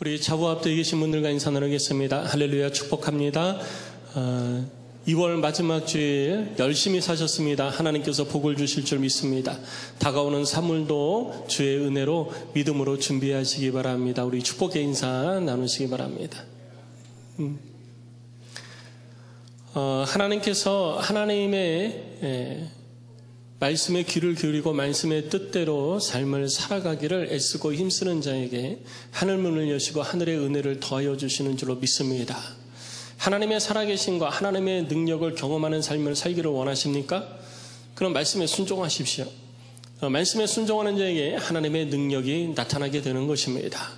우리 자부 앞에 계신 분들과 인사 나누겠습니다. 할렐루야, 축복합니다. 2월 마지막 주일 열심히 사셨습니다. 하나님께서 복을 주실 줄 믿습니다. 다가오는 3월도 주의 은혜로 믿음으로 준비하시기 바랍니다. 우리 축복의 인사 나누시기 바랍니다. 하나님께서 하나님의 말씀에 귀를 기울이고 말씀의 뜻대로 삶을 살아가기를 애쓰고 힘쓰는 자에게 하늘문을 여시고 하늘의 은혜를 더하여 주시는 줄로 믿습니다. 하나님의 살아계심과 하나님의 능력을 경험하는 삶을 살기를 원하십니까? 그럼 말씀에 순종하십시오. 말씀에 순종하는 자에게 하나님의 능력이 나타나게 되는 것입니다.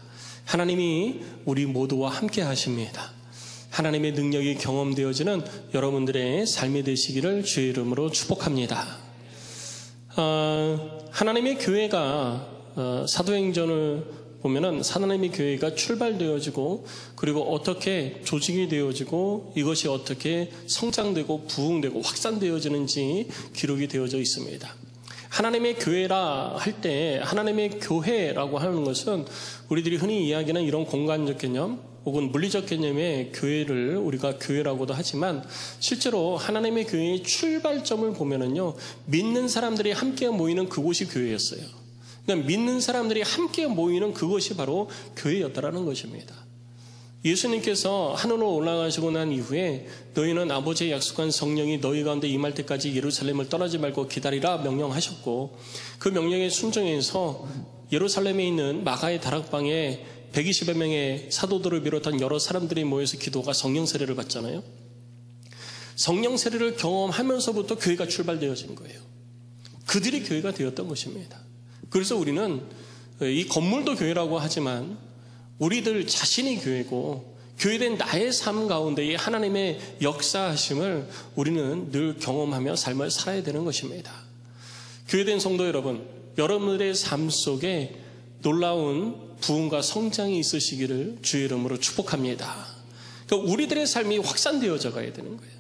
하나님이 우리 모두와 함께 하십니다. 하나님의 능력이 경험되어지는 여러분들의 삶이 되시기를 주의 이름으로 축복합니다. 하나님의 교회가 사도행전을 보면은 하나님의 교회가 출발되어지고 그리고 어떻게 조직이 되어지고 이것이 어떻게 성장되고 부흥되고 확산되어지는지 기록이 되어져 있습니다. 하나님의 교회라 할 때 하나님의 교회라고 하는 것은 우리들이 흔히 이야기하는 이런 공간적 개념 혹은 물리적 개념의 교회를 우리가 교회라고도 하지만 실제로 하나님의 교회의 출발점을 보면은요, 믿는 사람들이 함께 모이는 그곳이 교회였어요. 그러니까 믿는 사람들이 함께 모이는 그것이 바로 교회였다라는 것입니다. 예수님께서 하늘로 올라가시고 난 이후에 너희는 아버지의 약속한 성령이 너희 가운데 임할 때까지 예루살렘을 떠나지 말고 기다리라 명령하셨고 그 명령에 순종해서 예루살렘에 있는 마가의 다락방에 120여 명의 사도들을 비롯한 여러 사람들이 모여서 기도가 성령 세례를 받잖아요. 성령 세례를 경험하면서부터 교회가 출발되어진 거예요. 그들이 교회가 되었던 것입니다. 그래서 우리는 이 건물도 교회라고 하지만 우리들 자신이 교회고 교회된 나의 삶 가운데의 하나님의 역사하심을 우리는 늘 경험하며 삶을 살아야 되는 것입니다. 교회된 성도 여러분, 여러분들의 삶 속에 놀라운 부흥과 성장이 있으시기를 주의 이름으로 축복합니다. 그러니까 우리들의 삶이 확산되어져 가야 되는 거예요.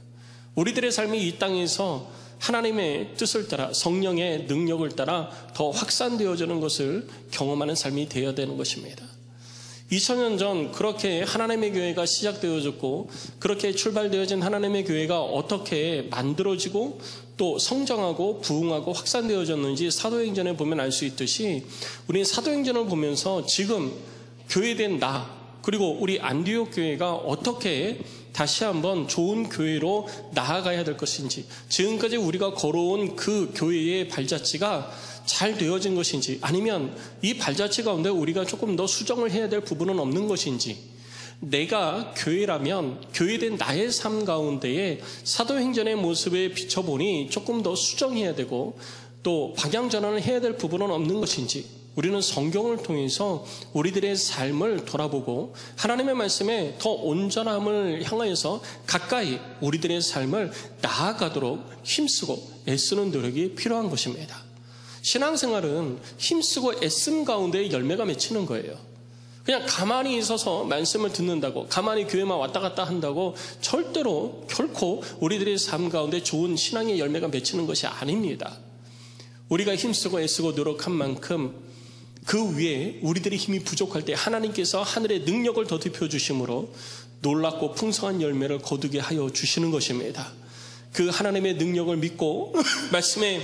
우리들의 삶이 이 땅에서 하나님의 뜻을 따라 성령의 능력을 따라 더 확산되어지는 것을 경험하는 삶이 되어야 되는 것입니다. 2000년 전 그렇게 하나님의 교회가 시작되어졌고 그렇게 출발되어진 하나님의 교회가 어떻게 만들어지고 또 성장하고 부흥하고 확산되어졌는지 사도행전에 보면 알 수 있듯이 우리는 사도행전을 보면서 지금 교회된 나 그리고 우리 안디옥 교회가 어떻게 다시 한번 좋은 교회로 나아가야 될 것인지 지금까지 우리가 걸어온 그 교회의 발자취가 잘 되어진 것인지 아니면 이 발자취 가운데 우리가 조금 더 수정을 해야 될 부분은 없는 것인지 내가 교회라면 교회된 나의 삶 가운데에 사도행전의 모습에 비춰보니 조금 더 수정해야 되고 또 방향전환을 해야 될 부분은 없는 것인지 우리는 성경을 통해서 우리들의 삶을 돌아보고 하나님의 말씀에 더 온전함을 향하여서 가까이 우리들의 삶을 나아가도록 힘쓰고 애쓰는 노력이 필요한 것입니다. 신앙생활은 힘쓰고 애씀 가운데 열매가 맺히는 거예요. 그냥 가만히 있어서 말씀을 듣는다고 가만히 교회만 왔다 갔다 한다고 절대로 결코 우리들의 삶 가운데 좋은 신앙의 열매가 맺히는 것이 아닙니다. 우리가 힘쓰고 애쓰고 노력한 만큼 그 위에 우리들의 힘이 부족할 때 하나님께서 하늘의 능력을 더듬혀 주심으로 놀랍고 풍성한 열매를 거두게 하여 주시는 것입니다. 그 하나님의 능력을 믿고 말씀에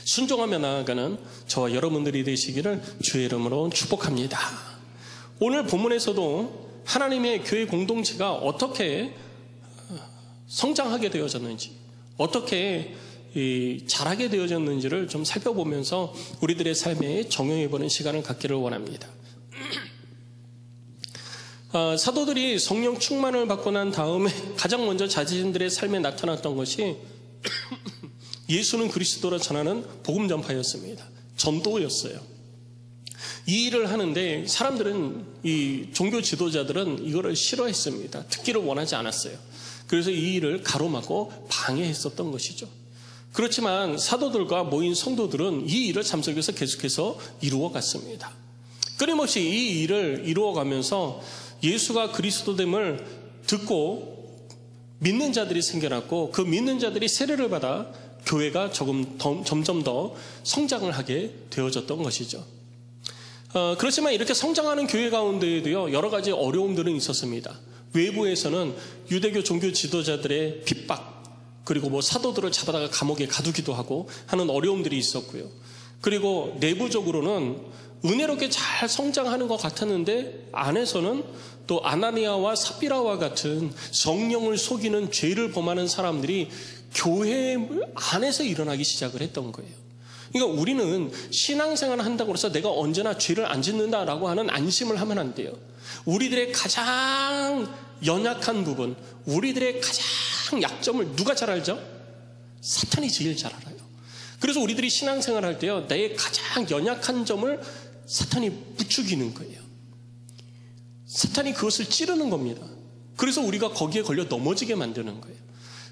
순종하며 나아가는 저와 여러분들이 되시기를 주의 이름으로 축복합니다. 오늘 본문에서도 하나님의 교회 공동체가 어떻게 성장하게 되어졌는지 어떻게 자라게 되어졌는지를 좀 살펴보면서 우리들의 삶에 적용해보는 시간을 갖기를 원합니다. 사도들이 성령 충만을 받고 난 다음에 가장 먼저 자신들의 삶에 나타났던 것이 예수는 그리스도라 전하는 복음 전파였습니다. 전도였어요. 이 일을 하는데 사람들은 이 종교 지도자들은 이거를 싫어했습니다. 듣기를 원하지 않았어요. 그래서 이 일을 가로막고 방해했었던 것이죠. 그렇지만 사도들과 모인 성도들은 이 일을 잠석에서 계속해서 이루어갔습니다. 끊임없이 이 일을 이루어가면서 예수가 그리스도됨을 듣고 믿는 자들이 생겨났고 그 믿는 자들이 세례를 받아 교회가 점점 더 성장을 하게 되어졌던 것이죠. 그렇지만 이렇게 성장하는 교회 가운데에도요, 여러 가지 어려움들은 있었습니다. 외부에서는 유대교 종교 지도자들의 핍박, 그리고 뭐 사도들을 잡아다가 감옥에 가두기도 하고 하는 어려움들이 있었고요. 그리고 내부적으로는 은혜롭게 잘 성장하는 것 같았는데 안에서는 또 아나니아와 삽비라와 같은 성령을 속이는 죄를 범하는 사람들이 교회 안에서 일어나기 시작을 했던 거예요. 그러니까 우리는 신앙생활을 한다고 해서 내가 언제나 죄를 안 짓는다라고 하는 안심을 하면 안 돼요. 우리들의 가장 연약한 부분, 우리들의 가장 약점을 누가 잘 알죠? 사탄이 제일 잘 알아요. 그래서 우리들이 신앙생활을 할 때요, 내 가장 연약한 점을 사탄이 부추기는 거예요. 사탄이 그것을 찌르는 겁니다. 그래서 우리가 거기에 걸려 넘어지게 만드는 거예요.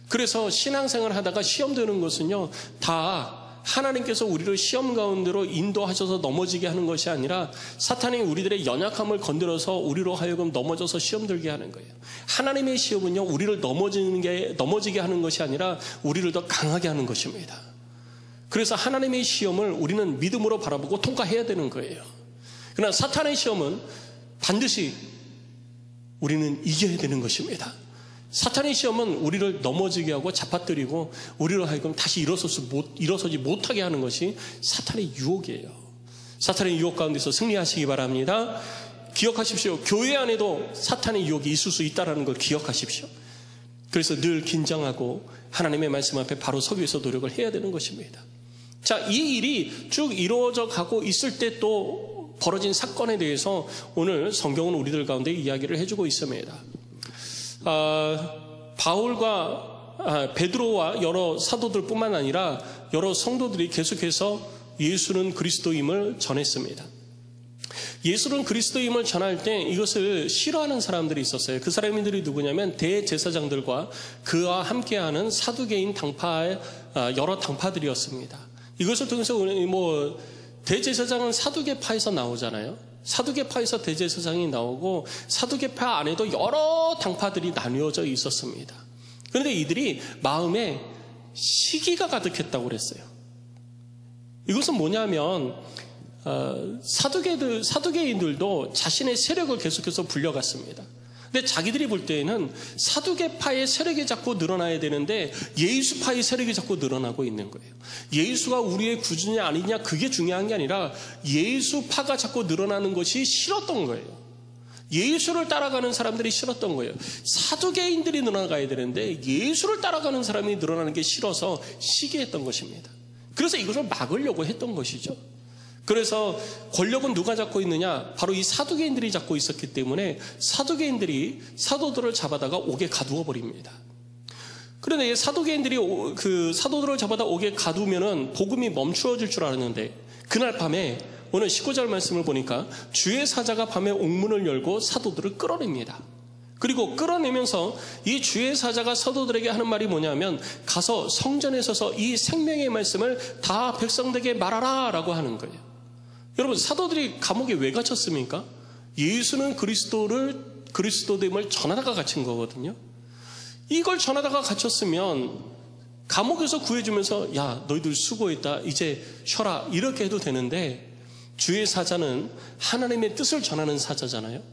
그래서 신앙생활을 하다가 시험 되는 것은요, 다 하나님께서 우리를 시험 가운데로 인도하셔서 넘어지게 하는 것이 아니라 사탄이 우리들의 연약함을 건드려서 우리로 하여금 넘어져서 시험 들게 하는 거예요. 하나님의 시험은요, 우리를 넘어지게 하는 것이 아니라 우리를 더 강하게 하는 것입니다. 그래서 하나님의 시험을 우리는 믿음으로 바라보고 통과해야 되는 거예요. 그러나 사탄의 시험은 반드시 우리는 이겨야 되는 것입니다. 사탄의 시험은 우리를 넘어지게 하고 잡아뜨리고 우리로 하여금 다시 일어서지 못하게 하는 것이 사탄의 유혹이에요. 사탄의 유혹 가운데서 승리하시기 바랍니다. 기억하십시오. 교회 안에도 사탄의 유혹이 있을 수 있다는 걸 기억하십시오. 그래서 늘 긴장하고 하나님의 말씀 앞에 바로 서기 위해서 노력을 해야 되는 것입니다. 자, 이 일이 쭉 이루어져 가고 있을 때 또 벌어진 사건에 대해서 오늘 성경은 우리들 가운데 이야기를 해주고 있습니다. 베드로와 여러 사도들뿐만 아니라 여러 성도들이 계속해서 예수는 그리스도임을 전했습니다. 예수는 그리스도임을 전할 때 이것을 싫어하는 사람들이 있었어요. 그 사람들이 누구냐면 대제사장들과 그와 함께하는 사두개인 당파의 여러 당파들이었습니다. 이것을 통해서 대제사장은 사두개파에서 나오잖아요. 사두개파에서 대제사장이 나오고 사두개파 안에도 여러 당파들이 나뉘어져 있었습니다. 그런데 이들이 마음에 시기가 가득했다고 그랬어요. 이것은 뭐냐면 사두개인들도 자신의 세력을 계속해서 불려갔습니다. 근데 자기들이 볼 때에는 사두개파의 세력이 자꾸 늘어나야 되는데 예수파의 세력이 자꾸 늘어나고 있는 거예요. 예수가 우리의 구주냐 아니냐 그게 중요한 게 아니라 예수파가 자꾸 늘어나는 것이 싫었던 거예요. 예수를 따라가는 사람들이 싫었던 거예요. 사두개인들이 늘어나가야 되는데 예수를 따라가는 사람이 늘어나는 게 싫어서 시기했던 것입니다. 그래서 이것을 막으려고 했던 것이죠. 그래서 권력은 누가 잡고 있느냐? 바로 이 사두개인들이 잡고 있었기 때문에 사두개인들이 사도들을 잡아다가 옥에 가두어 버립니다. 그런데 사두개인들이 그 사도들을 잡아다 옥에 가두면은 복음이 멈추어질 줄 알았는데 그날 밤에 오늘 19절 말씀을 보니까 주의 사자가 밤에 옥문을 열고 사도들을 끌어냅니다. 그리고 끌어내면서 이 주의 사자가 사도들에게 하는 말이 뭐냐면 가서 성전에 서서 이 생명의 말씀을 다 백성들에게 말하라 라고 하는 거예요. 여러분, 사도들이 감옥에 왜 갇혔습니까? 예수는 그리스도됨을 전하다가 갇힌 거거든요. 이걸 전하다가 갇혔으면 감옥에서 구해주면서 야, 너희들 수고했다, 이제 쉬어라 이렇게 해도 되는데 주의 사자는 하나님의 뜻을 전하는 사자잖아요.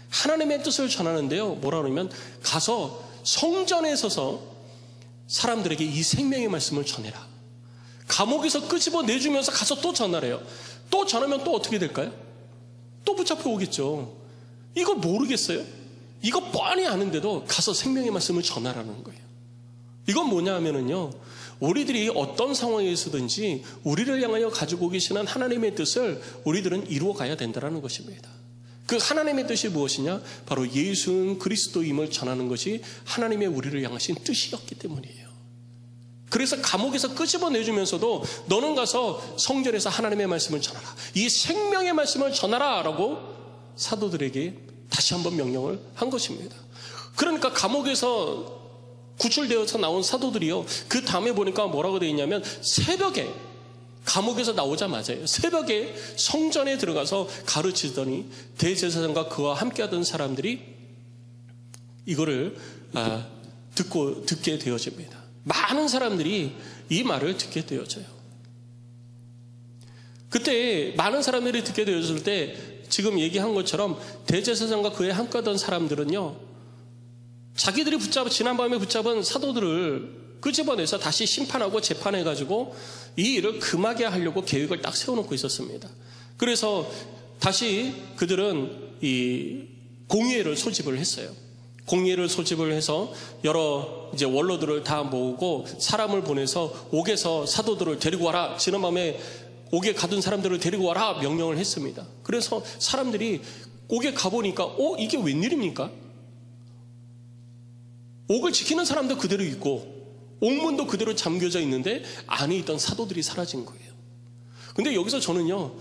하나님의 뜻을 전하는데요, 뭐라 그러면 가서 성전에 서서 사람들에게 이 생명의 말씀을 전해라. 감옥에서 끄집어 내주면서 가서 또 전하래요. 또 전하면 또 어떻게 될까요? 또 붙잡혀 오겠죠. 이거 모르겠어요? 이거 뻔히 아는데도 가서 생명의 말씀을 전하라는 거예요. 이건 뭐냐 하면은요, 우리들이 어떤 상황에서든지 우리를 향하여 가지고 계시는 하나님의 뜻을 우리들은 이루어 가야 된다는 것입니다. 그 하나님의 뜻이 무엇이냐? 바로 예수는 그리스도임을 전하는 것이 하나님의 우리를 향하신 뜻이었기 때문이에요. 그래서 감옥에서 끄집어내주면서도 너는 가서 성전에서 하나님의 말씀을 전하라. 이 생명의 말씀을 전하라 라고 사도들에게 다시 한번 명령을 한 것입니다. 그러니까 감옥에서 구출되어서 나온 사도들이요, 그 다음에 보니까 뭐라고 되어 있냐면 새벽에 감옥에서 나오자마자 새벽에 성전에 들어가서 가르치더니 대제사장과 그와 함께하던 사람들이 이거를 듣게 되어집니다. 많은 사람들이 이 말을 듣게 되어져요. 그때 많은 사람들이 듣게 되었을 때 지금 얘기한 것처럼 대제사장과 그에 함께하던 사람들은요, 자기들이 지난밤에 붙잡은 사도들을 끄집어내서 다시 심판하고 재판해가지고 이 일을 금하게 하려고 계획을 딱 세워놓고 있었습니다. 그래서 다시 그들은 이 공의회를 소집을 했어요. 공의회를 소집을 해서 여러 이제 원로들을 다 모으고 사람을 보내서 옥에서 사도들을 데리고 와라. 지난밤에 옥에 가둔 사람들을 데리고 와라 명령을 했습니다. 그래서 사람들이 옥에 가보니까 이게 웬일입니까? 옥을 지키는 사람도 그대로 있고 옥문도 그대로 잠겨져 있는데 안에 있던 사도들이 사라진 거예요. 근데 여기서 저는요,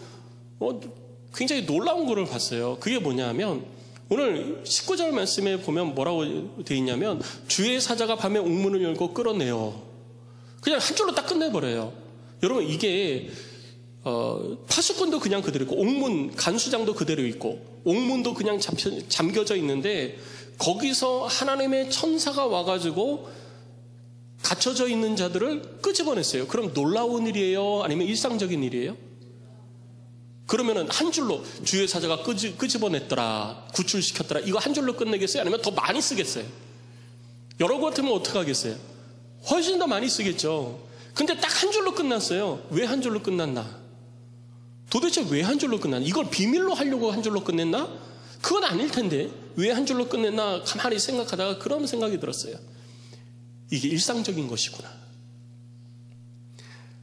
굉장히 놀라운 거를 봤어요. 그게 뭐냐면 오늘 19절 말씀에 보면 뭐라고 되어 있냐면 주의 사자가 밤에 옥문을 열고 끌어내요. 그냥 한 줄로 딱 끝내버려요. 여러분, 이게 파수꾼도 그냥 그대로 있고 옥문 간수장도 그대로 있고 옥문도 그냥 잠겨져 있는데 거기서 하나님의 천사가 와가지고 갇혀져 있는 자들을 끄집어냈어요. 그럼 놀라운 일이에요? 아니면 일상적인 일이에요? 그러면은 한 줄로 주의 사자가 끄집어냈더라, 구출시켰더라, 이거 한 줄로 끝내겠어요? 아니면 더 많이 쓰겠어요? 여러 것 같으면 어떻게 하겠어요? 훨씬 더 많이 쓰겠죠. 근데 딱 한 줄로 끝났어요. 왜 한 줄로 끝났나? 도대체 왜 한 줄로 끝났나? 이걸 비밀로 하려고 한 줄로 끝냈나? 그건 아닐 텐데 왜 한 줄로 끝냈나 가만히 생각하다가 그런 생각이 들었어요. 이게 일상적인 것이구나.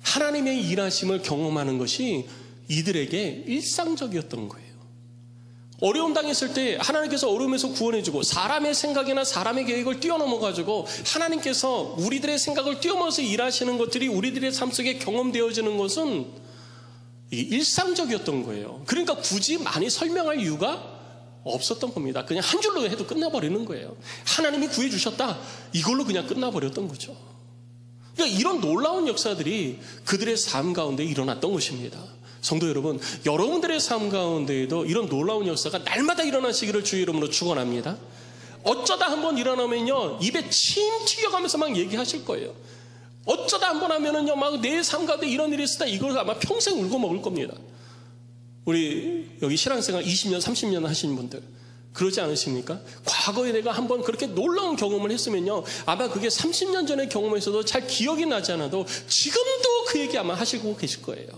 하나님의 일하심을 경험하는 것이 이들에게 일상적이었던 거예요. 어려움 당했을 때 하나님께서 어려움에서 구원해주고 사람의 생각이나 사람의 계획을 뛰어넘어가지고 하나님께서 우리들의 생각을 뛰어넘어서 일하시는 것들이 우리들의 삶 속에 경험되어지는 것은 이게 일상적이었던 거예요. 그러니까 굳이 많이 설명할 이유가 없었던 겁니다. 그냥 한 줄로 해도 끝나버리는 거예요. 하나님이 구해주셨다, 이걸로 그냥 끝나버렸던 거죠. 그러니까 이런 놀라운 역사들이 그들의 삶 가운데 일어났던 것입니다. 성도 여러분, 여러분들의 삶 가운데에도 이런 놀라운 역사가 날마다 일어나시기를 주의 이름으로 축원합니다. 어쩌다 한번 일어나면요, 입에 침 튀겨가면서 막 얘기하실 거예요. 어쩌다 한번 하면은요, 막 내 삶 가운데 이런 일이 있었다, 이걸 아마 평생 울고 먹을 겁니다. 우리 여기 신앙생활 20년, 30년 하신 분들 그러지 않으십니까? 과거에 내가 한번 그렇게 놀라운 경험을 했으면요, 아마 그게 30년 전에 경험했어도 잘 기억이 나지 않아도 지금도 그 얘기 아마 하시고 계실 거예요.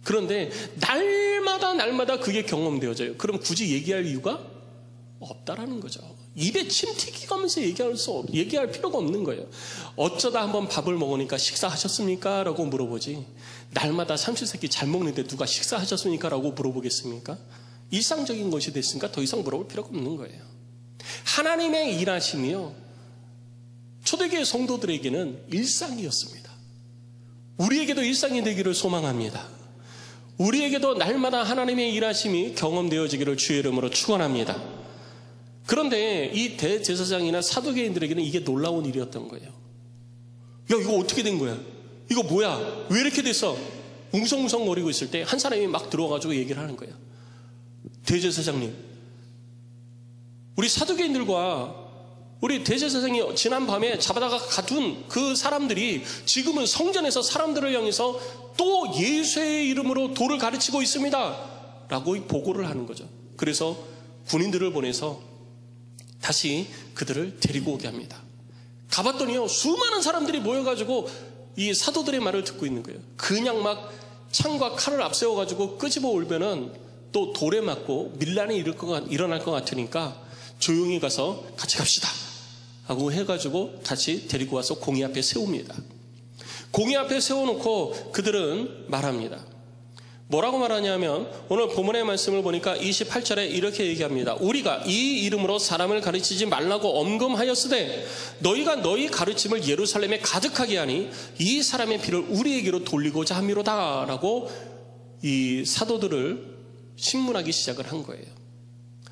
그런데 날마다 그게 경험되어져요. 그럼 굳이 얘기할 이유가 없다라는 거죠. 입에 침 튀기면서 얘기할 필요가 없는 거예요. 어쩌다 한번 밥을 먹으니까 식사하셨습니까? 라고 물어보지, 날마다 삼시세끼 잘 먹는데 누가 식사하셨습니까? 라고 물어보겠습니까? 일상적인 것이 됐으니까 더 이상 물어볼 필요가 없는 거예요. 하나님의 일하심이요, 초대교회 성도들에게는 일상이었습니다. 우리에게도 일상이 되기를 소망합니다. 우리에게도 날마다 하나님의 일하심이 경험되어지기를 주의 이름으로 축원합니다. 그런데 이 대제사장이나 사두개인들에게는 이게 놀라운 일이었던 거예요. 야, 이거 어떻게 된 거야? 이거 뭐야? 왜 이렇게 됐어? 웅성웅성거리고 있을 때 한 사람이 막 들어와가지고 얘기를 하는 거예요. 대제사장님, 우리 사두개인들과 우리 대제사장이 지난 밤에 잡아다가 가둔 그 사람들이 지금은 성전에서 사람들을 향해서 또 예수의 이름으로 도를 가르치고 있습니다 라고 보고를 하는 거죠. 그래서 군인들을 보내서 다시 그들을 데리고 오게 합니다. 가봤더니요, 수많은 사람들이 모여가지고 이 사도들의 말을 듣고 있는 거예요. 그냥 막 창과 칼을 앞세워가지고 끄집어 올면은 또 돌에 맞고 밀란이 일어날 것 같으니까 조용히 가서 같이 갑시다 하고 해가지고 다시 데리고 와서 공의 앞에 세웁니다. 공의 앞에 세워놓고 그들은 말합니다. 뭐라고 말하냐면 오늘 본문의 말씀을 보니까 28절에 이렇게 얘기합니다. 우리가 이 이름으로 사람을 가르치지 말라고 엄금하였으되 너희가 너희 가르침을 예루살렘에 가득하게 하니 이 사람의 피를 우리에게로 돌리고자 함이로다 라고 이 사도들을 신문하기 시작을 한 거예요.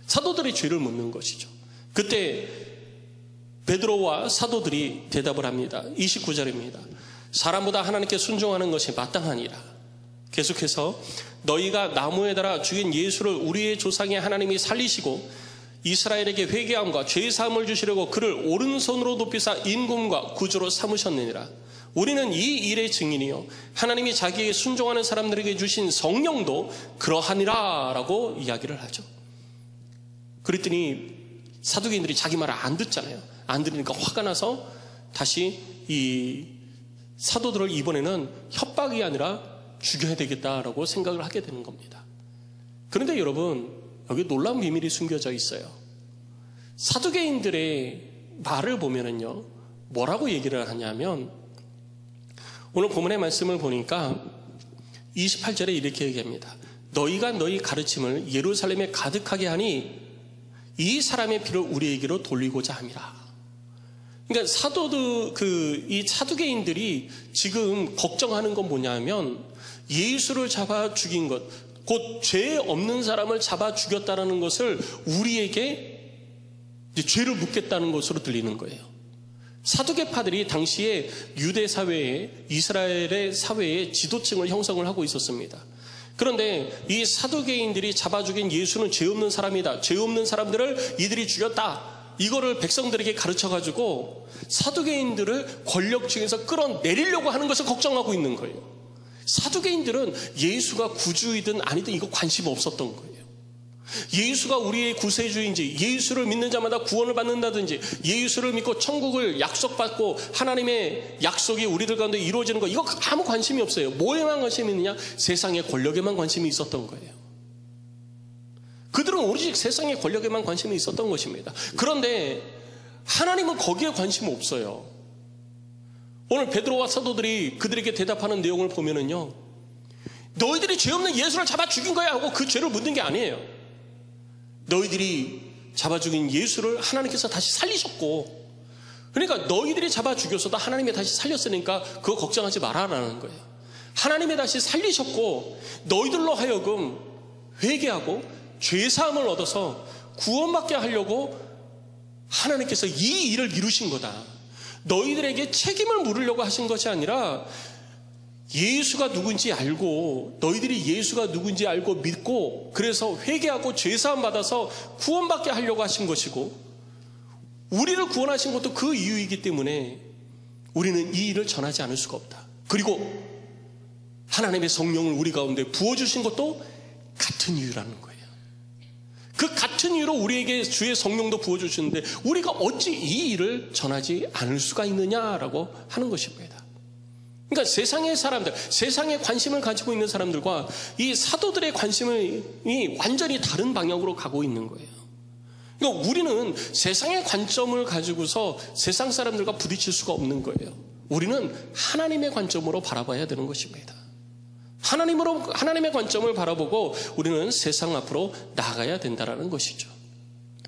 사도들의 죄를 묻는 것이죠. 그때 베드로와 사도들이 대답을 합니다. 29절입니다. 사람보다 하나님께 순종하는 것이 마땅하니라. 계속해서 너희가 나무에 달아 죽인 예수를 우리의 조상의 하나님이 살리시고 이스라엘에게 회개함과 죄사함을 주시려고 그를 오른손으로 높이사 임금과 구주로 삼으셨느니라. 우리는 이 일의 증인이요 하나님이 자기에게 순종하는 사람들에게 주신 성령도 그러하니라 라고 이야기를 하죠. 그랬더니 사두개인들이 자기 말을 안 듣잖아요. 안 들으니까 화가 나서 다시 이 사도들을 이번에는 협박이 아니라 죽여야 되겠다라고 생각을 하게 되는 겁니다. 그런데 여러분, 여기 놀라운 비밀이 숨겨져 있어요. 사두개인들의 말을 보면은요, 뭐라고 얘기를 하냐면, 오늘 본문의 말씀을 보니까 28절에 이렇게 얘기합니다. 너희가 너희 가르침을 예루살렘에 가득하게 하니 이 사람의 피를 우리에게로 돌리고자 함이라. 그러니까 이 사두개인들이 지금 걱정하는 건 뭐냐면 예수를 잡아 죽인 것, 곧 죄 없는 사람을 잡아 죽였다는 것을 우리에게 이제 죄를 묻겠다는 것으로 들리는 거예요. 사두개파들이 당시에 유대 사회에, 이스라엘의 사회에 지도층을 형성을 하고 있었습니다. 그런데 이 사두개인들이 잡아 죽인 예수는 죄 없는 사람이다. 죄 없는 사람들을 이들이 죽였다. 이거를 백성들에게 가르쳐가지고 사두개인들을 권력층에서 끌어내리려고 하는 것을 걱정하고 있는 거예요. 사두개인들은 예수가 구주이든 아니든 이거 관심 없었던 거예요. 예수가 우리의 구세주인지, 예수를 믿는 자마다 구원을 받는다든지, 예수를 믿고 천국을 약속받고 하나님의 약속이 우리들 가운데 이루어지는 거, 이거 아무 관심이 없어요. 뭐에만 관심이 있느냐? 세상의 권력에만 관심이 있었던 거예요. 그들은 오직 세상의 권력에만 관심이 있었던 것입니다. 그런데 하나님은 거기에 관심 없어요. 오늘 베드로와 사도들이 그들에게 대답하는 내용을 보면은요, 너희들이 죄 없는 예수를 잡아 죽인 거야 하고 그 죄를 묻는 게 아니에요. 너희들이 잡아 죽인 예수를 하나님께서 다시 살리셨고, 그러니까 너희들이 잡아 죽였어도 하나님이 다시 살렸으니까 그거 걱정하지 말아라는 거예요. 하나님이 다시 살리셨고 너희들로 하여금 회개하고 죄사함을 얻어서 구원받게 하려고 하나님께서 이 일을 이루신 거다. 너희들에게 책임을 물으려고 하신 것이 아니라 예수가 누군지 알고, 너희들이 예수가 누군지 알고 믿고 그래서 회개하고 죄사함 받아서 구원받게 하려고 하신 것이고, 우리를 구원하신 것도 그 이유이기 때문에 우리는 이 일을 전하지 않을 수가 없다. 그리고 하나님의 성령을 우리 가운데 부어주신 것도 같은 이유라는 거예요. 그 같은 이유로 우리에게 주의 성령도 부어주시는데 우리가 어찌 이 일을 전하지 않을 수가 있느냐라고 하는 것입니다. 그러니까 세상의 사람들, 세상에 관심을 가지고 있는 사람들과 이 사도들의 관심이 완전히 다른 방향으로 가고 있는 거예요. 그러니까 우리는 세상의 관점을 가지고서 세상 사람들과 부딪힐 수가 없는 거예요. 우리는 하나님의 관점으로 바라봐야 되는 것입니다. 하나님의 관점을 바라보고 우리는 세상 앞으로 나아가야 된다는 것이죠.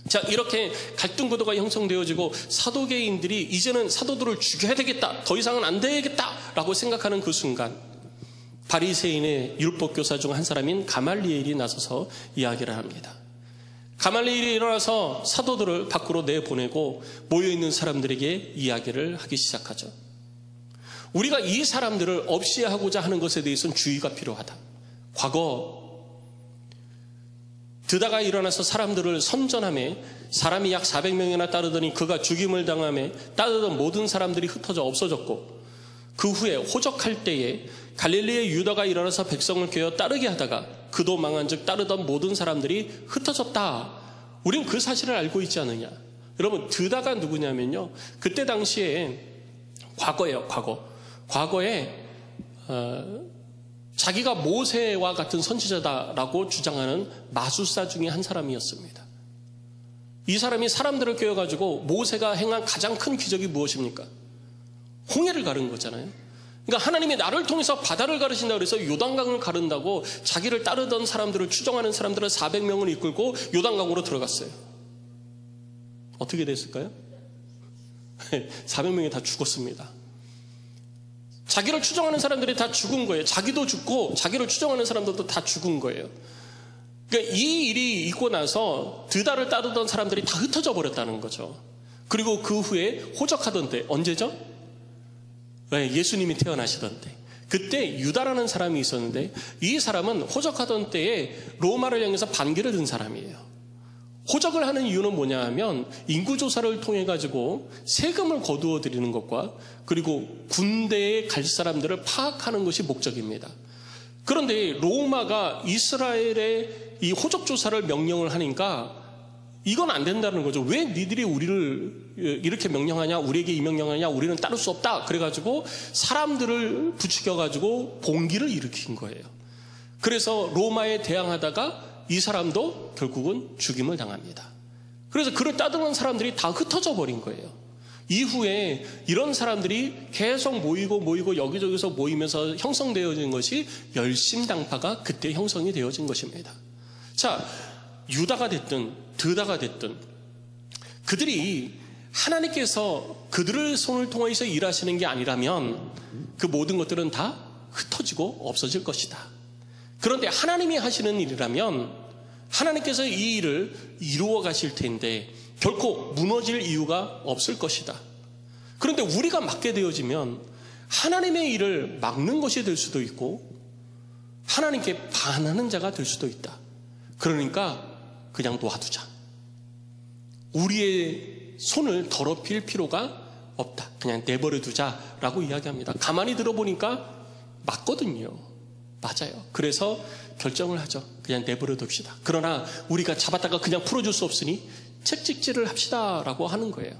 자, 이렇게 갈등 구도가 형성되어지고 사도계인들이 이제는 사도들을 죽여야 되겠다, 더 이상은 안 되겠다라고 생각하는 그 순간, 바리새인의 율법교사 중 한 사람인 가말리엘이 나서서 이야기를 합니다. 가말리엘이 일어나서 사도들을 밖으로 내보내고 모여있는 사람들에게 이야기를 하기 시작하죠. 우리가 이 사람들을 없이 하고자 하는 것에 대해서는 주의가 필요하다. 과거 드다가 일어나서 사람들을 선전하며 사람이 약 400명이나 따르더니 그가 죽임을 당하며 따르던 모든 사람들이 흩어져 없어졌고, 그 후에 호적할 때에 갈릴리의 유다가 일어나서 백성을 깨어 따르게 하다가 그도 망한 즉 따르던 모든 사람들이 흩어졌다. 우린 그 사실을 알고 있지 않느냐. 여러분, 드다가 누구냐면요, 그때 당시에 과거예요. 과거에 자기가 모세와 같은 선지자다라고 주장하는 마술사 중에 한 사람이었습니다. 이 사람이 사람들을 깨워가지고 모세가 행한 가장 큰 기적이 무엇입니까? 홍해를 가른 거잖아요. 그러니까 하나님이 나를 통해서 바다를 가르신다고 해서 요단강을 가른다고 자기를 따르던 사람들을, 추정하는 사람들을 400명을 이끌고 요단강으로 들어갔어요. 어떻게 됐을까요? 400명이 다 죽었습니다. 자기를 추정하는 사람들이 다 죽은 거예요. 자기도 죽고 자기를 추정하는 사람들도 다 죽은 거예요. 그러니까 이 일이 있고 나서 드다를 따르던 사람들이 다 흩어져 버렸다는 거죠. 그리고 그 후에 호적하던 때, 언제죠? 예수님이 태어나시던 때, 그때 유다라는 사람이 있었는데 이 사람은 호적하던 때에 로마를 향해서 반기를 든 사람이에요. 호적을 하는 이유는 뭐냐 하면 인구조사를 통해 가지고 세금을 거두어 드리는 것과 그리고 군대에 갈 사람들을 파악하는 것이 목적입니다. 그런데 로마가 이스라엘의 이 호적조사를 명령을 하니까 이건 안 된다는 거죠. 왜 니들이 우리를 이렇게 명령하냐, 우리에게 이 명령하냐, 우리는 따를 수 없다. 그래가지고 사람들을 부추겨가지고 봉기를 일으킨 거예요. 그래서 로마에 대항하다가 이 사람도 결국은 죽임을 당합니다. 그래서 그를 따르는 사람들이 다 흩어져 버린 거예요. 이후에 이런 사람들이 계속 모이고 여기저기서 모이면서 형성되어진 것이 열심당파가 그때 형성이 되어진 것입니다. 자, 유다가 됐든 드다가 됐든 그들이 하나님께서 그들의 손을 통해서 일하시는 게 아니라면 그 모든 것들은 다 흩어지고 없어질 것이다. 그런데 하나님이 하시는 일이라면 하나님께서 이 일을 이루어 가실 텐데 결코 무너질 이유가 없을 것이다. 그런데 우리가 맡게 되어지면 하나님의 일을 막는 것이 될 수도 있고 하나님께 반하는 자가 될 수도 있다. 그러니까 그냥 놓아두자. 우리의 손을 더럽힐 필요가 없다. 그냥 내버려 두자라고 이야기합니다. 가만히 들어보니까 맞거든요. 맞아요. 그래서 결정을 하죠. 그냥 내버려 둡시다. 그러나 우리가 잡았다가 그냥 풀어줄 수 없으니 채찍질을 합시다라고 하는 거예요.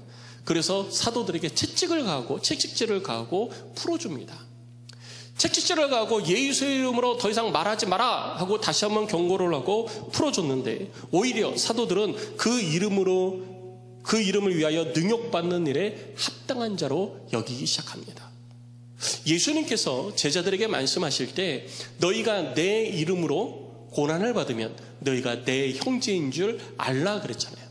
그래서 사도들에게 채찍질을 가하고 풀어줍니다. 채찍질을 가하고 예수의 이름으로 더 이상 말하지 마라 하고 다시 한번 경고를 하고 풀어줬는데 오히려 사도들은 그 이름을 위하여 능욕받는 일에 합당한 자로 여기기 시작합니다. 예수님께서 제자들에게 말씀하실 때 너희가 내 이름으로 고난을 받으면 너희가 내 형제인 줄 알라 그랬잖아요.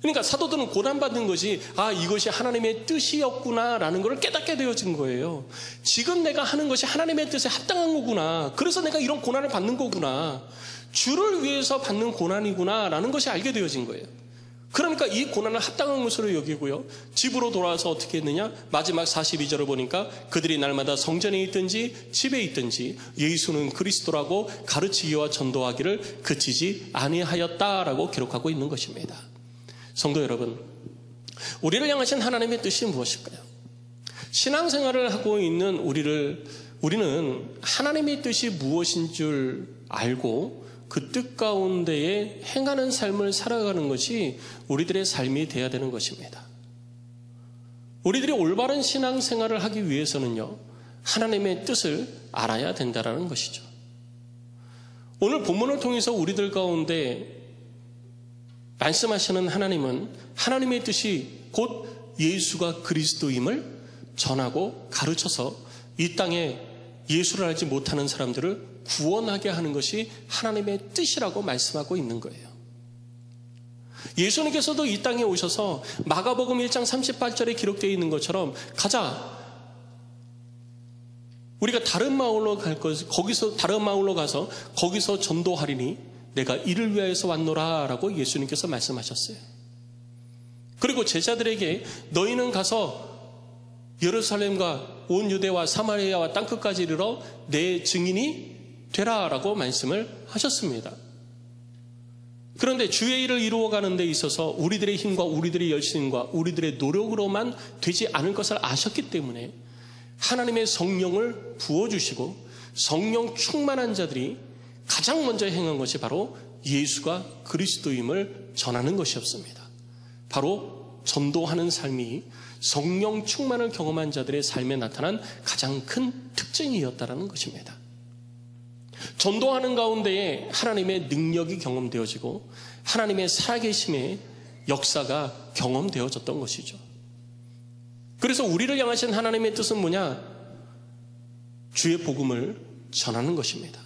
그러니까 사도들은 고난받는 것이 이것이 하나님의 뜻이었구나라는 걸 깨닫게 되어진 거예요. 지금 내가 하는 것이 하나님의 뜻에 합당한 거구나. 그래서 내가 이런 고난을 받는 거구나. 주를 위해서 받는 고난이구나라는 것이 알게 되어진 거예요. 그러니까 이 고난을 합당한 것으로 여기고요. 집으로 돌아와서 어떻게 했느냐? 마지막 42절을 보니까 그들이 날마다 성전에 있든지 집에 있든지 예수는 그리스도라고 가르치기와 전도하기를 그치지 아니하였다라고 기록하고 있는 것입니다. 성도 여러분, 우리를 향하신 하나님의 뜻이 무엇일까요? 신앙생활을 하고 있는 우리는 하나님의 뜻이 무엇인 줄 알고 그 뜻 가운데에 행하는 삶을 살아가는 것이 우리들의 삶이 되어야 되는 것입니다. 우리들이 올바른 신앙생활을 하기 위해서는요, 하나님의 뜻을 알아야 된다는 것이죠. 오늘 본문을 통해서 우리들 가운데 말씀하시는 하나님은 하나님의 뜻이 곧 예수가 그리스도임을 전하고 가르쳐서 이 땅에 예수를 알지 못하는 사람들을 구원하게 하는 것이 하나님의 뜻이라고 말씀하고 있는 거예요. 예수님께서도 이 땅에 오셔서 마가복음 1장 38절에 기록되어 있는 것처럼 가자. 우리가 다른 마을로 다른 마을로 가서 거기서 전도하리니 내가 이를 위하여서 왔노라 라고 예수님께서 말씀하셨어요. 그리고 제자들에게 너희는 가서 예루살렘과 온 유대와 사마리아와 땅끝까지 이르러 내 증인이 되라 라고 말씀을 하셨습니다. 그런데 주의 일을 이루어가는 데 있어서 우리들의 힘과 우리들의 열심과 우리들의 노력으로만 되지 않을 것을 아셨기 때문에 하나님의 성령을 부어주시고 성령 충만한 자들이 가장 먼저 행한 것이 바로 예수가 그리스도임을 전하는 것이었습니다. 바로 전도하는 삶이 성령 충만을 경험한 자들의 삶에 나타난 가장 큰 특징이었다는 것입니다. 전도하는 가운데에 하나님의 능력이 경험되어지고 하나님의 살아계심의 역사가 경험되어졌던 것이죠. 그래서 우리를 향하신 하나님의 뜻은 뭐냐? 주의 복음을 전하는 것입니다.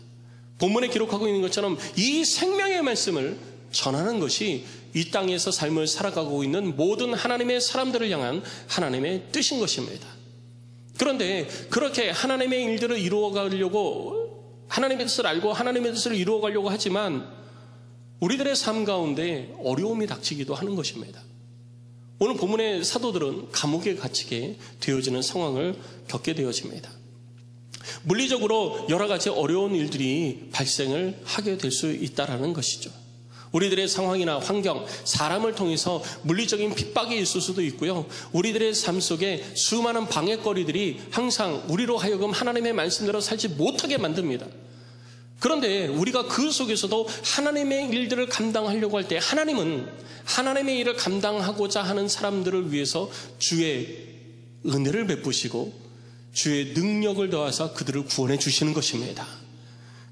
본문에 기록하고 있는 것처럼 이 생명의 말씀을 전하는 것이 이 땅에서 삶을 살아가고 있는 모든 하나님의 사람들을 향한 하나님의 뜻인 것입니다. 그런데 그렇게 하나님의 일들을 이루어가려고 하나님의 뜻을 알고 하나님의 뜻을 이루어가려고 하지만 우리들의 삶 가운데 어려움이 닥치기도 하는 것입니다. 오늘 본문의 사도들은 감옥에 갇히게 되어지는 상황을 겪게 되어집니다. 물리적으로 여러 가지 어려운 일들이 발생을 하게 될 수 있다는 것이죠. 우리들의 상황이나 환경, 사람을 통해서 물리적인 핍박이 있을 수도 있고요. 우리들의 삶 속에 수많은 방해거리들이 항상 우리로 하여금 하나님의 말씀대로 살지 못하게 만듭니다. 그런데 우리가 그 속에서도 하나님의 일들을 감당하려고 할 때 하나님은 하나님의 일을 감당하고자 하는 사람들을 위해서 주의 은혜를 베푸시고 주의 능력을 더하사 그들을 구원해 주시는 것입니다.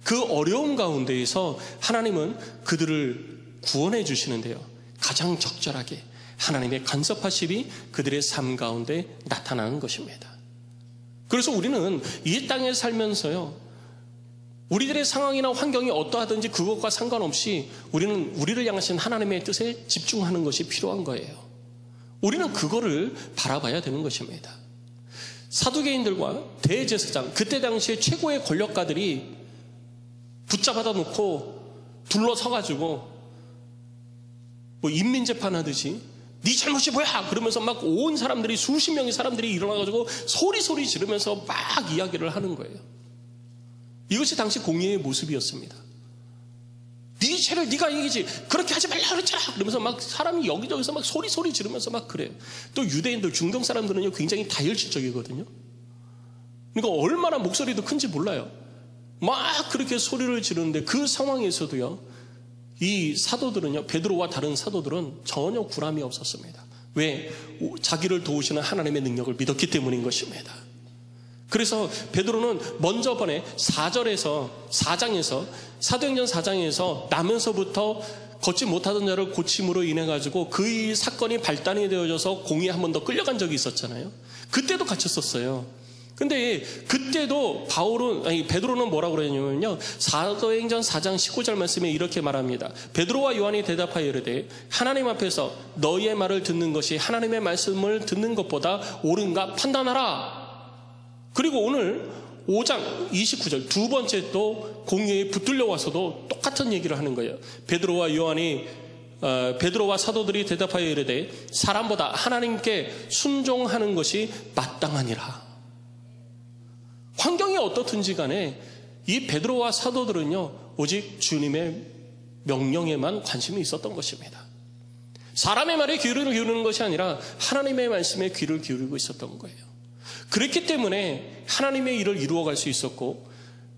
그 어려움 가운데에서 하나님은 그들을 구원해 주시는데요. 가장 적절하게 하나님의 간섭하심이 그들의 삶 가운데 나타나는 것입니다. 그래서 우리는 이 땅에 살면서요, 우리들의 상황이나 환경이 어떠하든지 그것과 상관없이 우리는 우리를 향하신 하나님의 뜻에 집중하는 것이 필요한 거예요. 우리는 그거를 바라봐야 되는 것입니다. 사두개인들과 대제사장, 그때 당시에 최고의 권력가들이 붙잡아다 놓고 둘러서가지고 뭐 인민재판하듯이 네 잘못이 뭐야? 그러면서 막 온 사람들이, 수십 명의 사람들이 일어나가지고 소리 지르면서 막 이야기를 하는 거예요. 이것이 당시 공의의 모습이었습니다. 네 죄를 네가 이기지, 그렇게 하지 말라 그랬잖아. 그러면서 막 사람이 여기저기서 막 소리 지르면서 막 그래요. 또 유대인들, 중동 사람들은요 굉장히 다혈질적이거든요. 그러니까 얼마나 목소리도 큰지 몰라요. 막 그렇게 소리를 지르는데 그 상황에서도요, 이 사도들은요, 베드로와 다른 사도들은 전혀 굴함이 없었습니다. 왜? 자기를 도우시는 하나님의 능력을 믿었기 때문인 것입니다. 그래서 베드로는 먼저 번에 4장에서 사도행전 4장에서 나면서부터 걷지 못하던 자를 고침으로 인해 가지고 그 사건이 발단이 되어져서 공의에 한 번 더 끌려간 적이 있었잖아요. 그때도 갇혔었어요. 근데 그때도 베드로는 뭐라고 그랬냐면요, 사도행전 4장 19절 말씀에 이렇게 말합니다. 베드로와 요한이 대답하여 이르되 하나님 앞에서 너희의 말을 듣는 것이 하나님의 말씀을 듣는 것보다 옳은가 판단하라. 그리고 오늘 5장 29절 두 번째 또 공의에 붙들려 와서도 똑같은 얘기를 하는 거예요. 베드로와 사도들이 대답하여 이르되 사람보다 하나님께 순종하는 것이 마땅하니라. 환경이 어떻든지 간에 이 베드로와 사도들은요, 오직 주님의 명령에만 관심이 있었던 것입니다. 사람의 말에 귀를 기울이는 것이 아니라 하나님의 말씀에 귀를 기울이고 있었던 거예요. 그렇기 때문에 하나님의 일을 이루어갈 수 있었고,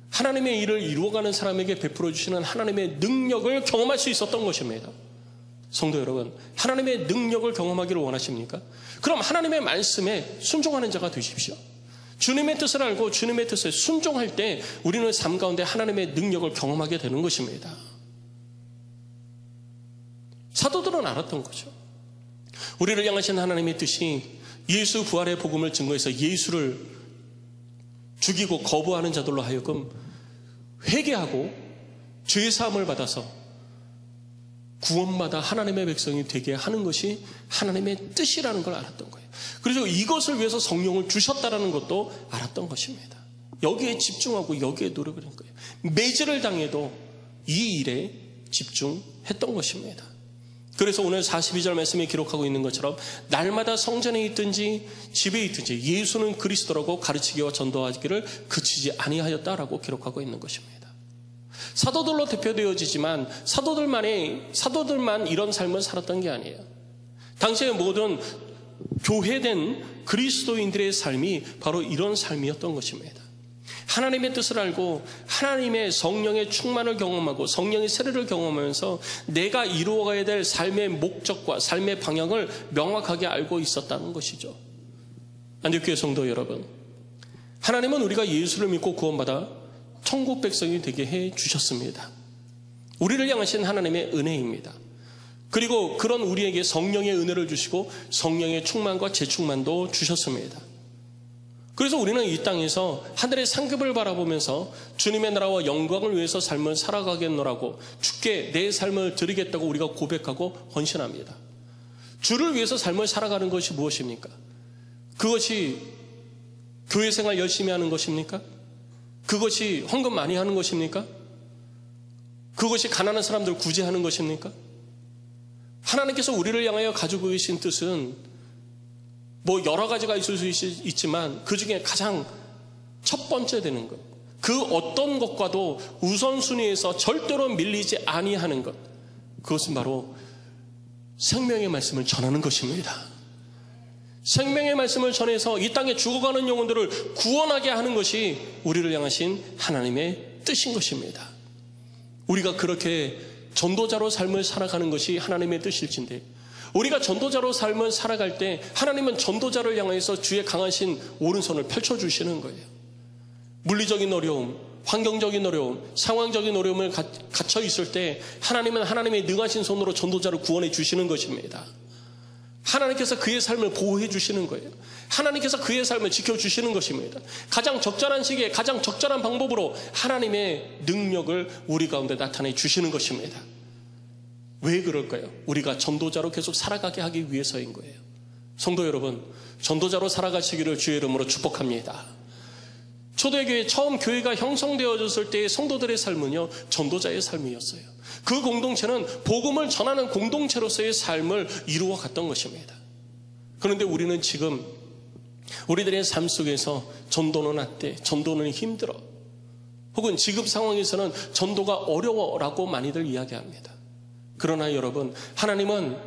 하나님의 일을 이루어가는 사람에게 베풀어 주시는 하나님의 능력을 경험할 수 있었던 것입니다. 성도 여러분, 하나님의 능력을 경험하기를 원하십니까? 그럼 하나님의 말씀에 순종하는 자가 되십시오. 주님의 뜻을 알고 주님의 뜻에 순종할 때 우리는 삶 가운데 하나님의 능력을 경험하게 되는 것입니다. 사도들은 알았던 거죠. 우리를 향하신 하나님의 뜻이 예수 부활의 복음을 증거해서 예수를 죽이고 거부하는 자들로 하여금 회개하고 죄사함을 받아서 구원받아 하나님의 백성이 되게 하는 것이 하나님의 뜻이라는 걸 알았던 거예요. 그래서 이것을 위해서 성령을 주셨다는 것도 알았던 것입니다. 여기에 집중하고 여기에 노력을 한 거예요. 매질을 당해도 이 일에 집중했던 것입니다. 그래서 오늘 42절 말씀에 기록하고 있는 것처럼 날마다 성전에 있든지 집에 있든지 예수는 그리스도라고 가르치기와 전도하기를 그치지 아니하였다라고 기록하고 있는 것입니다. 사도들로 대표되어지지만 사도들만 이런 삶을 살았던 게 아니에요. 당시의 모든 교회된 그리스도인들의 삶이 바로 이런 삶이었던 것입니다. 하나님의 뜻을 알고 하나님의 성령의 충만을 경험하고 성령의 세례를 경험하면서 내가 이루어가야 될 삶의 목적과 삶의 방향을 명확하게 알고 있었다는 것이죠. 안디옥교회 성도 여러분, 하나님은 우리가 예수를 믿고 구원받아 천국 백성이 되게 해 주셨습니다. 우리를 향하신 하나님의 은혜입니다. 그리고 그런 우리에게 성령의 은혜를 주시고 성령의 충만과 재충만도 주셨습니다. 그래서 우리는 이 땅에서 하늘의 상급을 바라보면서 주님의 나라와 영광을 위해서 삶을 살아가겠노라고 주께 내 삶을 드리겠다고 우리가 고백하고 헌신합니다. 주를 위해서 삶을 살아가는 것이 무엇입니까? 그것이 교회 생활 열심히 하는 것입니까? 그것이 헌금 많이 하는 것입니까? 그것이 가난한 사람들 구제하는 것입니까? 하나님께서 우리를 향하여 가지고 계신 뜻은 뭐 여러 가지가 있을 수 있지만 그 중에 가장 첫 번째 되는 것, 그 어떤 것과도 우선순위에서 절대로 밀리지 아니하는 것, 그것은 바로 생명의 말씀을 전하는 것입니다. 생명의 말씀을 전해서 이 땅에 죽어가는 영혼들을 구원하게 하는 것이 우리를 향하신 하나님의 뜻인 것입니다. 우리가 그렇게 전도자로 삶을 살아가는 것이 하나님의 뜻일진데, 우리가 전도자로 삶을 살아갈 때 하나님은 전도자를 향해서 주의 강하신 오른손을 펼쳐주시는 거예요. 물리적인 어려움, 환경적인 어려움, 상황적인 어려움을 갇혀 있을 때 하나님은 하나님의 능하신 손으로 전도자를 구원해 주시는 것입니다. 하나님께서 그의 삶을 보호해 주시는 거예요. 하나님께서 그의 삶을 지켜주시는 것입니다. 가장 적절한 시기에 가장 적절한 방법으로 하나님의 능력을 우리 가운데 나타내 주시는 것입니다. 왜 그럴까요? 우리가 전도자로 계속 살아가게 하기 위해서인 거예요. 성도 여러분, 전도자로 살아가시기를 주의 이름으로 축복합니다. 초대교회 처음 교회가 형성되어졌을 때의 성도들의 삶은요, 전도자의 삶이었어요. 그 공동체는 복음을 전하는 공동체로서의 삶을 이루어 갔던 것입니다. 그런데 우리는 지금 우리들의 삶 속에서 전도는 안 돼, 전도는 힘들어, 혹은 지금 상황에서는 전도가 어려워라고 많이들 이야기합니다. 그러나 여러분, 하나님은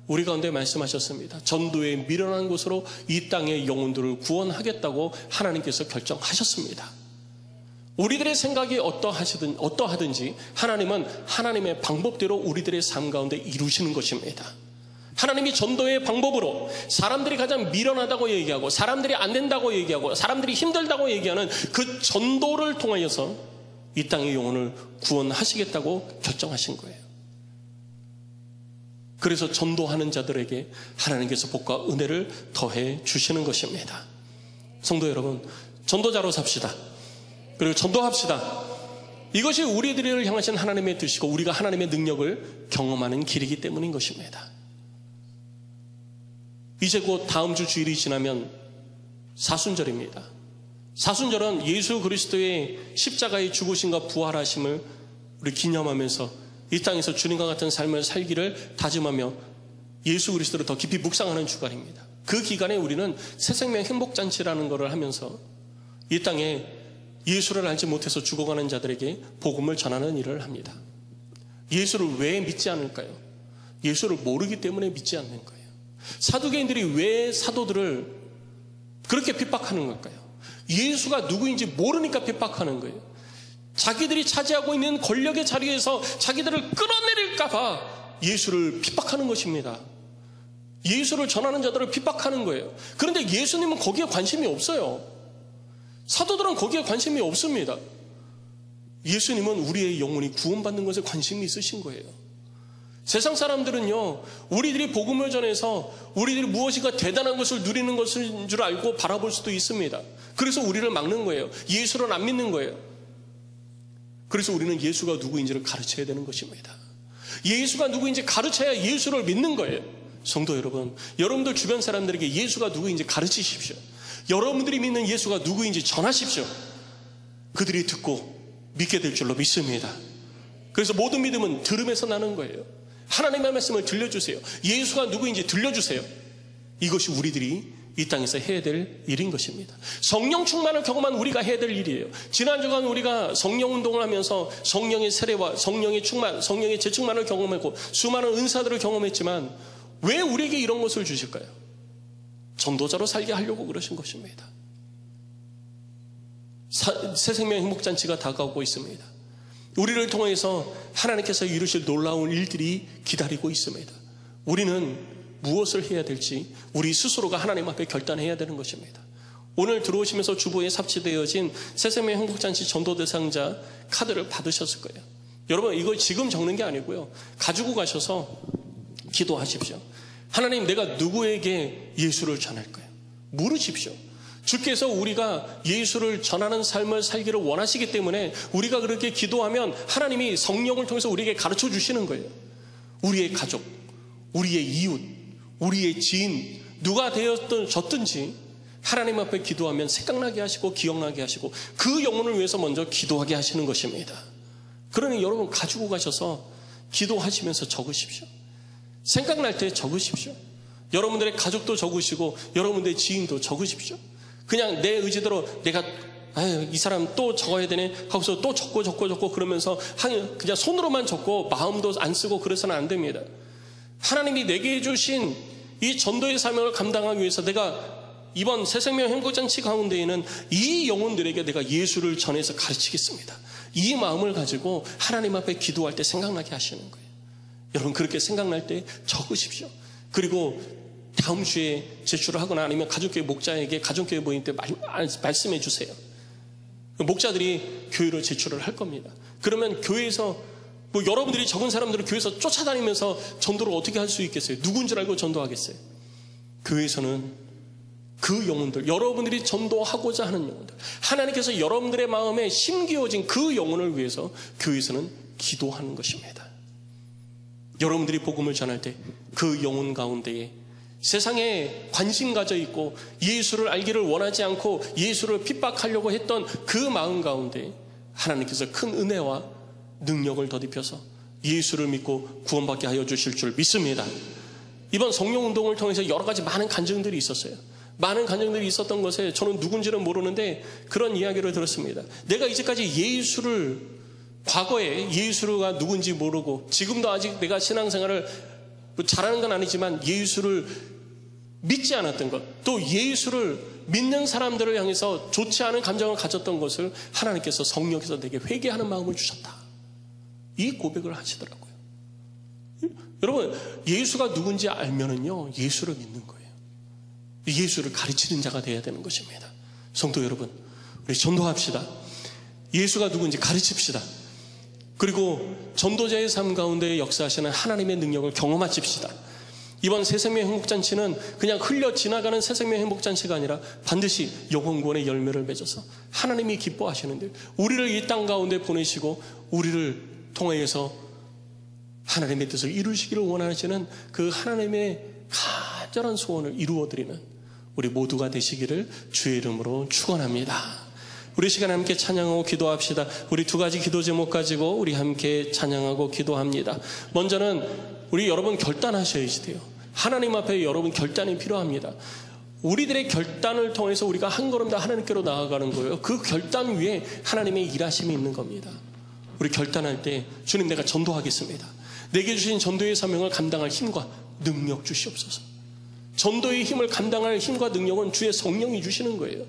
우리 가운데 말씀하셨습니다. 전도에 미련한 곳으로 이 땅의 영혼들을 구원하겠다고 하나님께서 결정하셨습니다. 우리들의 생각이 어떠하든지 하나님은 하나님의 방법대로 우리들의 삶 가운데 이루시는 것입니다. 하나님이 전도의 방법으로 사람들이 가장 미련하다고 얘기하고, 사람들이 안 된다고 얘기하고, 사람들이 힘들다고 얘기하는 그 전도를 통하여서 이 땅의 영혼을 구원하시겠다고 결정하신 거예요. 그래서 전도하는 자들에게 하나님께서 복과 은혜를 더해 주시는 것입니다. 성도 여러분, 전도자로 삽시다. 그리고 전도합시다. 이것이 우리들을 향하신 하나님의 뜻이고 우리가 하나님의 능력을 경험하는 길이기 때문인 것입니다. 이제 곧 다음 주 주일이 지나면 사순절입니다. 사순절은 예수 그리스도의 십자가의 죽으심과 부활하심을 우리 기념하면서 이 땅에서 주님과 같은 삶을 살기를 다짐하며 예수 그리스도를 더 깊이 묵상하는 주간입니다. 그 기간에 우리는 새생명 행복잔치라는 것을 하면서 이 땅에 예수를 알지 못해서 죽어가는 자들에게 복음을 전하는 일을 합니다. 예수를 왜 믿지 않을까요? 예수를 모르기 때문에 믿지 않는 거예요. 사두개인들이 왜 사도들을 그렇게 핍박하는 걸까요? 예수가 누구인지 모르니까 핍박하는 거예요. 자기들이 차지하고 있는 권력의 자리에서 자기들을 끌어내릴까 봐 예수를 핍박하는 것입니다. 예수를 전하는 자들을 핍박하는 거예요. 그런데 예수님은 거기에 관심이 없어요. 사도들은 거기에 관심이 없습니다. 예수님은 우리의 영혼이 구원받는 것에 관심이 있으신 거예요. 세상 사람들은요, 우리들이 복음을 전해서 우리들이 무엇인가 대단한 것을 누리는 것인 줄 알고 바라볼 수도 있습니다. 그래서 우리를 막는 거예요. 예수를 안 믿는 거예요. 그래서 우리는 예수가 누구인지를 가르쳐야 되는 것입니다. 예수가 누구인지 가르쳐야 예수를 믿는 거예요. 성도 여러분, 여러분들 주변 사람들에게 예수가 누구인지 가르치십시오. 여러분들이 믿는 예수가 누구인지 전하십시오. 그들이 듣고 믿게 될 줄로 믿습니다. 그래서 모든 믿음은 들음에서 나는 거예요. 하나님의 말씀을 들려주세요. 예수가 누구인지 들려주세요. 이것이 우리들이 이 땅에서 해야 될 일인 것입니다. 성령 충만을 경험한 우리가 해야 될 일이에요. 지난 주간 우리가 성령 운동을 하면서 성령의 세례와 성령의 충만, 성령의 재충만을 경험했고 수많은 은사들을 경험했지만 왜 우리에게 이런 것을 주실까요? 전도자로 살게 하려고 그러신 것입니다. 새생명 행복잔치가 다가오고 있습니다. 우리를 통해서 하나님께서 이루실 놀라운 일들이 기다리고 있습니다. 우리는 무엇을 해야 될지 우리 스스로가 하나님 앞에 결단해야 되는 것입니다. 오늘 들어오시면서 주보에 삽입되어진 새생명 행복잔치 전도 대상자 카드를 받으셨을 거예요. 여러분, 이거 지금 적는 게 아니고요, 가지고 가셔서 기도하십시오. 하나님, 내가 누구에게 예수를 전할까요? 물으십시오. 주께서 우리가 예수를 전하는 삶을 살기를 원하시기 때문에 우리가 그렇게 기도하면 하나님이 성령을 통해서 우리에게 가르쳐 주시는 거예요. 우리의 가족, 우리의 이웃, 우리의 지인, 누가 되었든지 하나님 앞에 기도하면 생각나게 하시고 기억나게 하시고 그 영혼을 위해서 먼저 기도하게 하시는 것입니다. 그러니 여러분 가지고 가셔서 기도하시면서 적으십시오. 생각날 때 적으십시오. 여러분들의 가족도 적으시고 여러분들의 지인도 적으십시오. 그냥 내 의지대로 내가 아유, 이 사람 또 적어야 되네 하고서 또 적고 그러면서 그냥 손으로만 적고 마음도 안 쓰고 그래서는 안 됩니다. 하나님이 내게 주신 이 전도의 사명을 감당하기 위해서 내가 이번 새생명 행복잔치 가운데에는 이 영혼들에게 내가 예수를 전해서 가르치겠습니다. 이 마음을 가지고 하나님 앞에 기도할 때 생각나게 하시는 거예요. 여러분 그렇게 생각날 때 적으십시오. 그리고 다음 주에 제출을 하거나 아니면 가족교회 목자에게 가족교회 모임 때 말씀해 주세요. 목자들이 교회로 제출을 할 겁니다. 그러면 교회에서 여러분들이 적은 사람들을 교회에서 쫓아다니면서 전도를 어떻게 할 수 있겠어요? 누군 줄 알고 전도하겠어요? 교회에서는 그 영혼들, 여러분들이 전도하고자 하는 영혼들, 하나님께서 여러분들의 마음에 심기어진 그 영혼을 위해서 교회에서는 기도하는 것입니다. 여러분들이 복음을 전할 때 그 영혼 가운데에 세상에 관심 가져 있고 예수를 알기를 원하지 않고 예수를 핍박하려고 했던 그 마음 가운데 하나님께서 큰 은혜와 능력을 덧입혀서 예수를 믿고 구원받게 하여 주실 줄 믿습니다. 이번 성령운동을 통해서 여러 가지 많은 간증들이 있었어요. 많은 간증들이 있었던 것에 저는 누군지는 모르는데 그런 이야기를 들었습니다. 내가 이제까지 예수를, 과거에 예수가 누군지 모르고 지금도 아직 내가 신앙생활을 잘하는 건 아니지만 예수를 믿지 않았던 것, 또 예수를 믿는 사람들을 향해서 좋지 않은 감정을 가졌던 것을 하나님께서 성령께서 내게 회개하는 마음을 주셨다. 이 고백을 하시더라고요. 여러분, 예수가 누군지 알면은요, 예수를 믿는 거예요. 예수를 가르치는 자가 되어야 되는 것입니다. 성도 여러분, 우리 전도합시다. 예수가 누군지 가르칩시다. 그리고 전도자의 삶 가운데 역사하시는 하나님의 능력을 경험하십시다. 이번 새생명 행복잔치는 그냥 흘려 지나가는 새생명 행복잔치가 아니라 반드시 영혼구원의 열매를 맺어서 하나님이 기뻐하시는데 우리를 이 땅 가운데 보내시고 우리를 통해서 하나님의 뜻을 이루시기를 원하시는 그 하나님의 간절한 소원을 이루어드리는 우리 모두가 되시기를 주의 이름으로 축원합니다. 우리 시간에 함께 찬양하고 기도합시다. 우리 두 가지 기도 제목 가지고 우리 함께 찬양하고 기도합니다. 먼저는 우리 여러분 결단하셔야지 돼요. 하나님 앞에 여러분 결단이 필요합니다. 우리들의 결단을 통해서 우리가 한 걸음 더 하나님께로 나아가는 거예요. 그 결단 위에 하나님의 일하심이 있는 겁니다. 우리 결단할 때 주님 내가 전도하겠습니다. 내게 주신 전도의 사명을 감당할 힘과 능력 주시옵소서. 전도의 힘을 감당할 힘과 능력은 주의 성령이 주시는 거예요.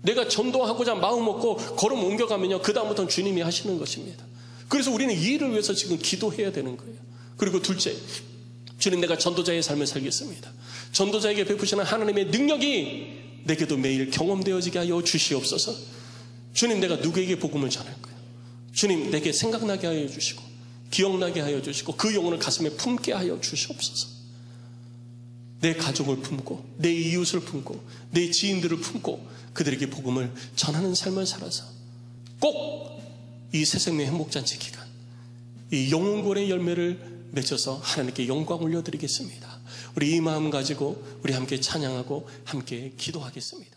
내가 전도하고자 마음 먹고 걸음 옮겨가면요, 그 다음부터는 주님이 하시는 것입니다. 그래서 우리는 이 일을 위해서 지금 기도해야 되는 거예요. 그리고 둘째, 주님 내가 전도자의 삶을 살겠습니다. 전도자에게 베푸시는 하나님의 능력이 내게도 매일 경험되어지게 하여 주시옵소서. 주님 내가 누구에게 복음을 전할 거예요. 주님 내게 생각나게 하여 주시고 기억나게 하여 주시고 그 영혼을 가슴에 품게 하여 주시옵소서. 내 가족을 품고 내 이웃을 품고 내 지인들을 품고 그들에게 복음을 전하는 삶을 살아서 꼭 이 새생명 행복잔치 기간 이 영혼구원의 열매를 맺어서 하나님께 영광 올려드리겠습니다. 우리 이 마음 가지고 우리 함께 찬양하고 함께 기도하겠습니다.